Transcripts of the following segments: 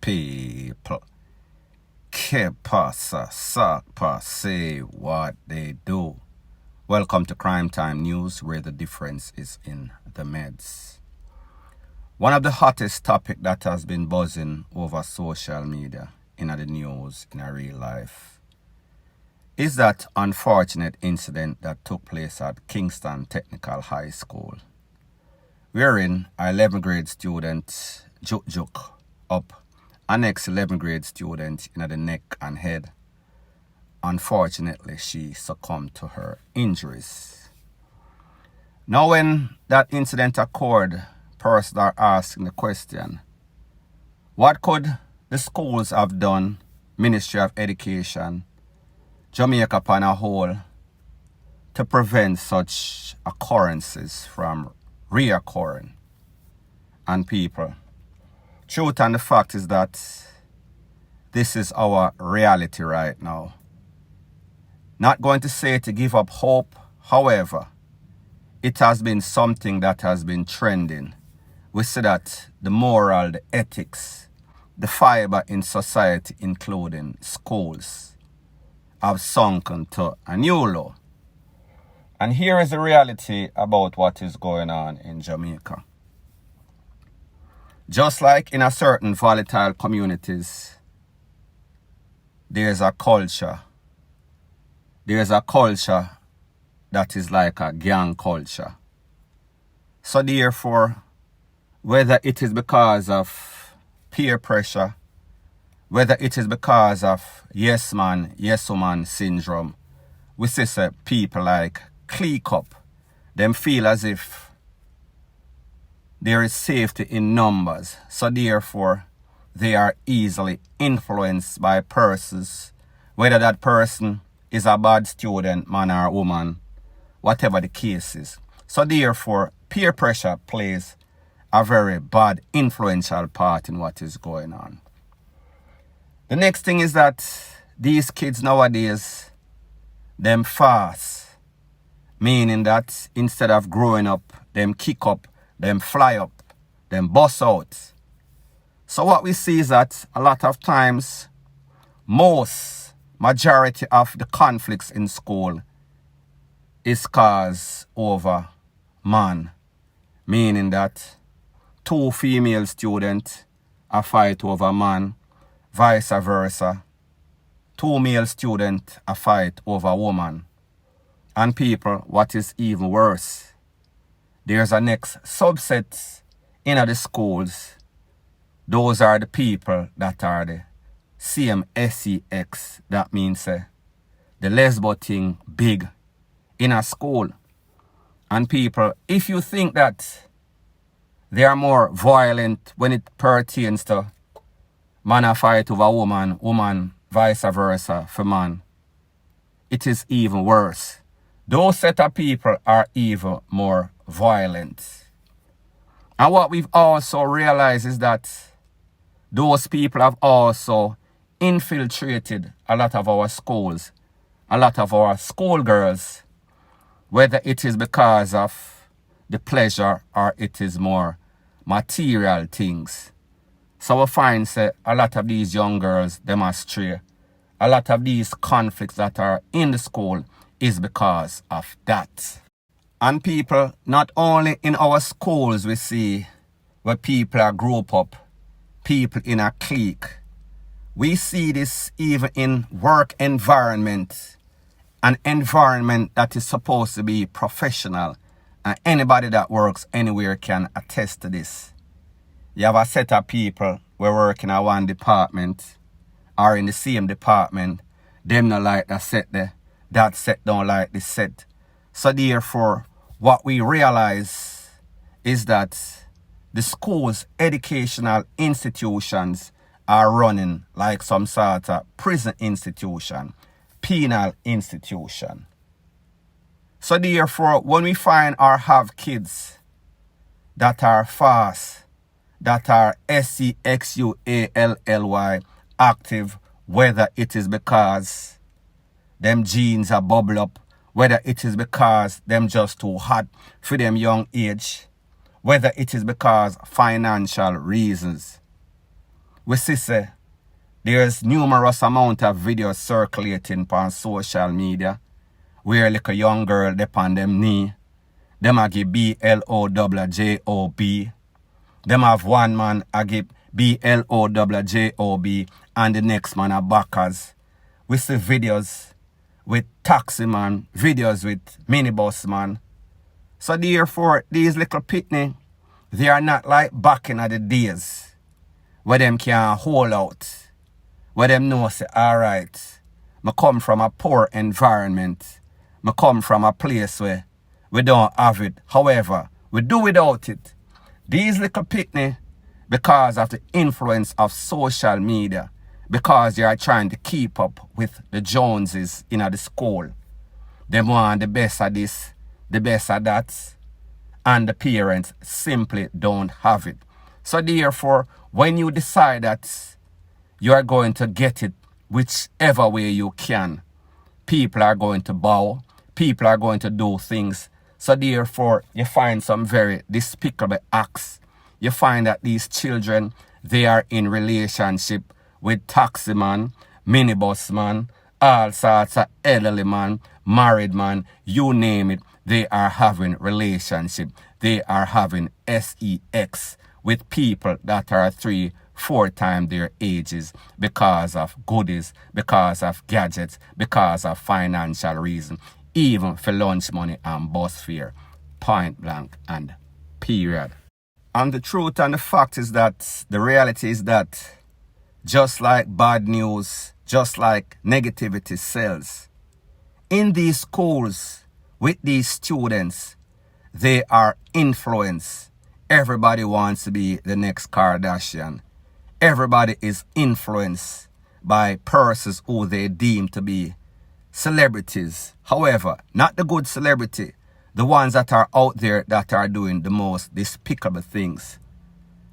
People. Que pasa, sapa, say what they do. Welcome to Crime Time News, where the difference is in the meds. One of the hottest topics that has been buzzing over social media, in the news, in a real life, is that unfortunate incident that took place at Kingston Technical High School, wherein an 11th grade student juk up an ex 11th grade student in the neck and head. Unfortunately, she succumbed to her injuries. Now, when that incident occurred, persons are asking the question, what could the schools have done, Ministry of Education, Jamaica upon a whole, to prevent such occurrences from reoccurring? And people, truth and the fact is that this is our reality right now. Not going to say to give up hope, however, it has been something that has been trending. We see that the moral, the ethics, the fiber in society, including schools, have sunken to a new low. And here is the reality about what is going on in Jamaica. Just like in a certain volatile communities, there's a culture. There's a culture that is like a gang culture. So therefore, whether it is because of peer pressure, whether it is because of yes man, yes woman syndrome, we see people like clique up. Them feel as if there is safety in numbers. So therefore, they are easily influenced by persons, whether that person is a bad student, man or woman, whatever the case is. So therefore, peer pressure plays a very bad, influential part in what is going on. The next thing is that these kids nowadays, them fast, meaning that instead of growing up, them kick up, them fly up, them bust out. So what we see is that a lot of times, majority of the conflicts in school is caused over man, meaning that two female students a fight over man, vice versa. Two male students a fight over woman. And people, what is even worse, there's a next subset in the schools. Those are the people that are the same sex. That means the lesbo thing big in a school. And people, if you think that they are more violent when it pertains to man a fight over woman, woman vice versa for man, it is even worse. Those set of people are even more violent. And what we've also realized is that those people have also infiltrated a lot of our schools, a lot of our schoolgirls, whether it is because of the pleasure or it is more material things. So we find a lot of these young girls, them are stray. A lot of these conflicts that are in the school is because of that. And people, not only in our schools we see where people are group up, people in a clique. We see this even in work environment, an environment that is supposed to be professional, and anybody that works anywhere can attest to this. You have a set of people who work in a one department or in the same department, them not like that set there, that set don't like this set. So therefore, what we realize is that the schools, educational institutions are running like some sort of prison institution, penal institution. So therefore, when we find or have kids that are fast, that are sexually active, whether it is because them genes are bubble up, whether it is because them just too hot for them young age, whether it is because financial reasons. We see say there's numerous amount of videos circulating on social media where like a young girl dep on them knee, them a give BLOWJOB. Them have one man a give BLOWJOB and the next man a backers. We see videos with taxi man, videos with minibus man. So therefore, these little pitney, they are not like back in the days where them can hold out, where them know say, alright, I come from a poor environment. I come from a place where we don't have it. However, we do without it. These little pitney, because of the influence of social media, because they are trying to keep up with the Joneses in the school. They want the best of this, the best of that, and the parents simply don't have it. So therefore, when you decide that you are going to get it whichever way you can, people are going to bow, people are going to do things. So therefore, you find some very despicable acts. You find that these children, they are in relationship with taxi man, minibus man, all sorts of elderly man, married man, you name it, they are having relationship. They are having sex with people that are 3-4 times their ages because of goodies, because of gadgets, because of financial reason, even for lunch money and bus fare, point blank and period. And the truth and the fact is that the reality is that just like bad news, just like negativity sells, in these schools, with these students, they are influenced. Everybody wants to be the next Kardashian. Everybody is influenced by persons who they deem to be celebrities. However, not the good celebrity, the ones that are out there that are doing the most despicable things.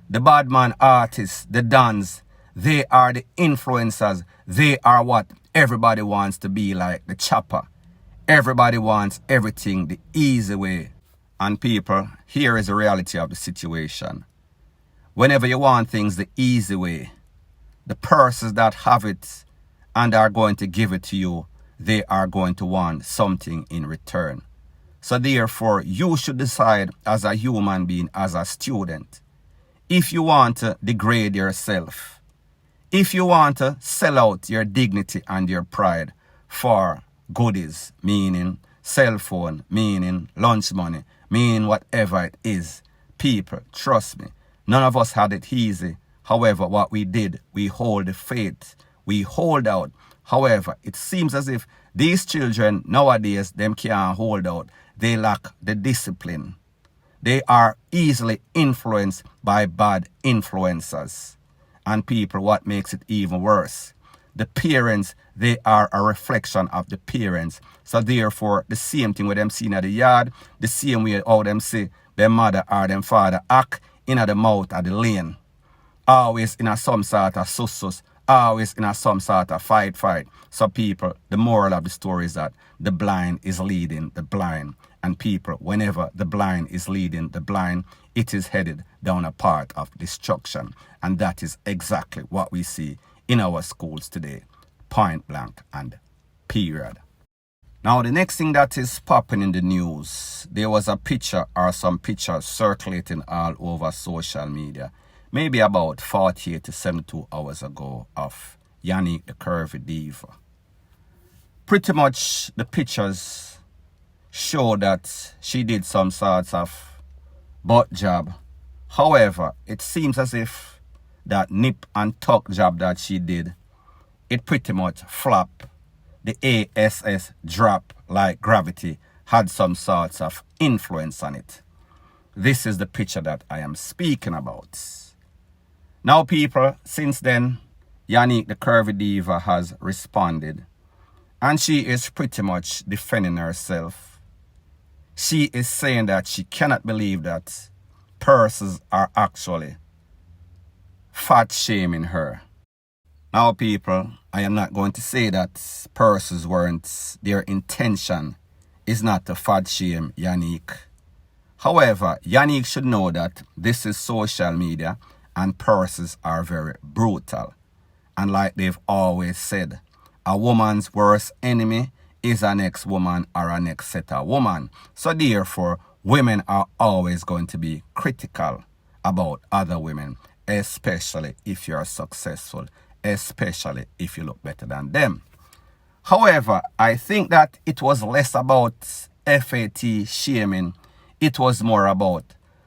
The bad man artists, the dons, they are the influencers. They are what everybody wants to be like, the chopper. Everybody wants everything the easy way. And people, here is the reality of the situation. Whenever you want things the easy way, the persons that have it and are going to give it to you, they are going to want something in return. So therefore, you should decide as a human being, as a student, if you want to degrade yourself, if you want to sell out your dignity and your pride for goodies, meaning cell phone, meaning lunch money, meaning whatever it is, people, trust me, none of us had it easy. However, what we did, we hold the faith, we hold out. However, it seems as if these children nowadays, them can't hold out. They lack the discipline. They are easily influenced by bad influencers. And people, what makes it even worse? The parents, they are a reflection of the parents. So therefore, the same thing with them seeing at the yard, the same way how them see their mother or them father act in the mouth of the lane. Always in a some sort of sus, always in a some sort of fight. So people, the moral of the story is that the blind is leading the blind. And people, whenever the blind is leading the blind, it is headed down a path of destruction. And that is exactly what we see in our schools today. Point blank and period. Now, the next thing that is popping in the news, there was a picture or some pictures circulating all over social media, maybe about 48 to 72 hours ago, of Yanique, the curvy diva. Pretty much the pictures show that she did some sorts of butt job. However, it seems as if that nip and tuck job that she did, it pretty much flopped. The ASS drop like gravity had some sorts of influence on it. This is the picture that I am speaking about. Now people, since then, Yanique the curvy diva has responded. And she is pretty much defending herself. She is saying that she cannot believe that persons are actually fat shaming her. Now people, I am not going to say that persons weren't, their intention is not to fat shame Yanique. However, Yanique should know that this is social media and purses are very brutal. And like they've always said, a woman's worst enemy is an ex-woman or an ex-setter woman. So therefore, women are always going to be critical about other women, especially if you're successful, especially if you look better than them. However, I think that it was less about FAT shaming. It was more about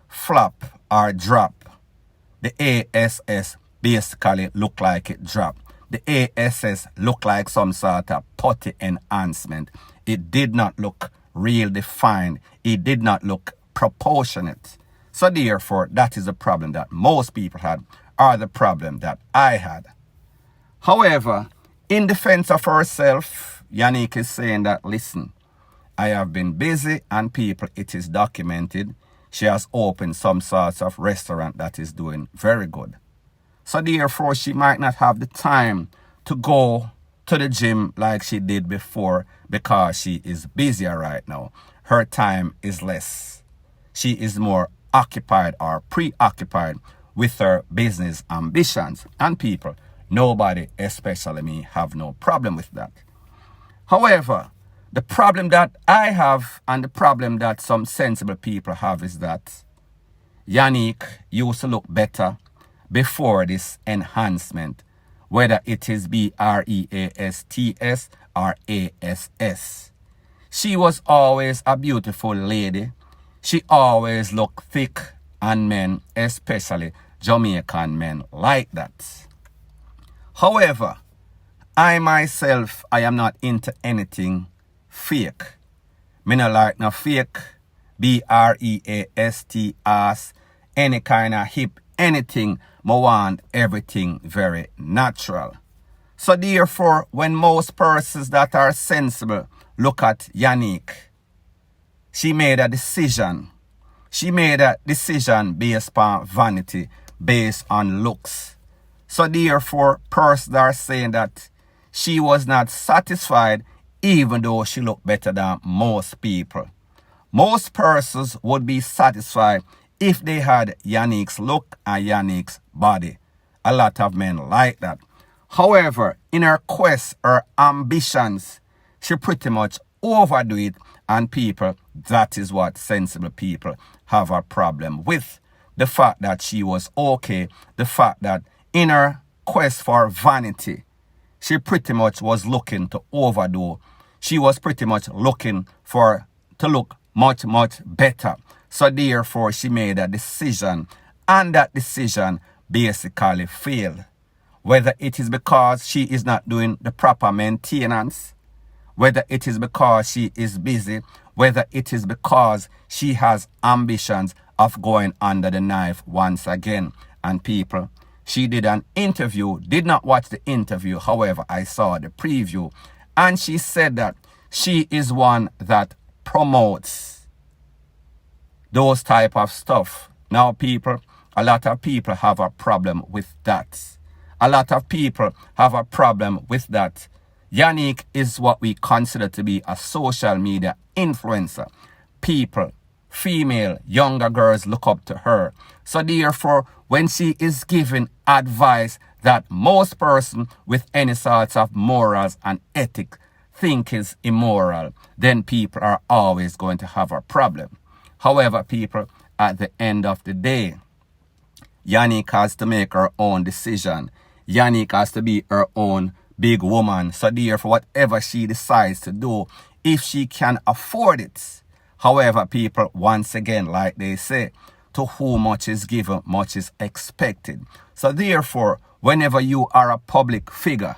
flop or drop. The ASS basically looked like it dropped. The ASS looked like some sort of putty enhancement. It did not look real defined. It did not look proportionate. So therefore, that is the problem that most people had, or the problem that I had. However, in defense of herself, Yanique is saying that, listen, I have been busy and people, it is documented. She has opened some sorts of restaurant that is doing very good. So therefore, she might not have the time to go to the gym like she did before because she is busier right now. Her time is less. She is more occupied or preoccupied with her business ambitions. And people, nobody, especially me, have no problem with that. However, the problem that I have and the problem that some sensible people have is that Yanique used to look better before this enhancement, whether it is BREASTS or ASS. She was always a beautiful lady. She always looked thick, and men, especially Jamaican men, like that. However, I myself, I am not into anything fake. Me no like no fake, BREASTS, any kind of hip, anything. Me want everything very natural. So therefore, when most persons that are sensible look at Yanique, she made a decision. She made a decision based on vanity, based on looks. So therefore, persons are saying that she was not satisfied even though she looked better than most people. Most persons would be satisfied if they had Yanique's look and Yanique's body. A lot of men like that. However, in her quest, her ambitions, she pretty much overdo it, and people, that is what sensible people have a problem with. The fact that she was okay, the fact that in her quest for vanity, she pretty much was looking to overdo. She was pretty much looking to look much, much better. So therefore, she made a decision, and that decision basically failed. Whether it is because she is not doing the proper maintenance, whether it is because she is busy, whether it is because she has ambitions of going under the knife once again. And people, she did an interview, did not watch the interview, however, I saw the preview, and she said that she is one that promotes those type of stuff. Now people, a lot of people have a problem with that. A lot of people have a problem with that. Yanique is what we consider to be a social media influencer. People, female, younger girls look up to her. So therefore, when she is giving advice that most person with any sorts of morals and ethics think is immoral, then people are always going to have a problem. However, people, at the end of the day, Yanique has to make her own decision. Yanique has to be her own big woman. So therefore, whatever she decides to do, if she can afford it. However, people, once again, like they say, to whom much is given, much is expected. So therefore, whenever you are a public figure,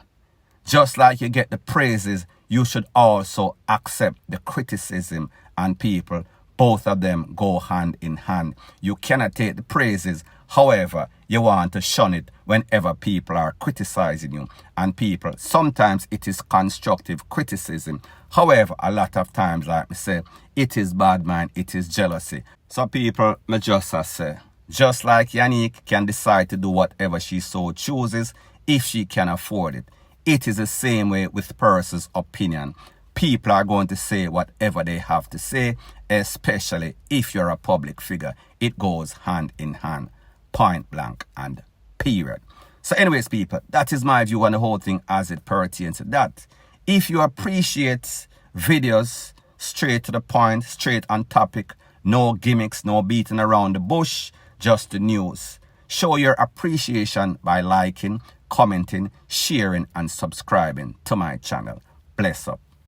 just like you get the praises, you should also accept the criticism. And people, both of them go hand in hand. You cannot take the praises, however, you want to shun it whenever people are criticizing you. And people, sometimes it is constructive criticism. However, a lot of times, like I say, it is bad mind, it is jealousy. So people, me just say, just like Yanique can decide to do whatever she so chooses, if she can afford it. It is the same way with person's opinion. people are going to say whatever they have to say, especially if you're a public figure. It goes hand in hand, point blank and period. So anyways, people, that is my view on the whole thing as it pertains to that. If you appreciate videos straight to the point, straight on topic, no gimmicks, no beating around the bush, just the news, show your appreciation by liking, commenting, sharing and subscribing to my channel. Bless up.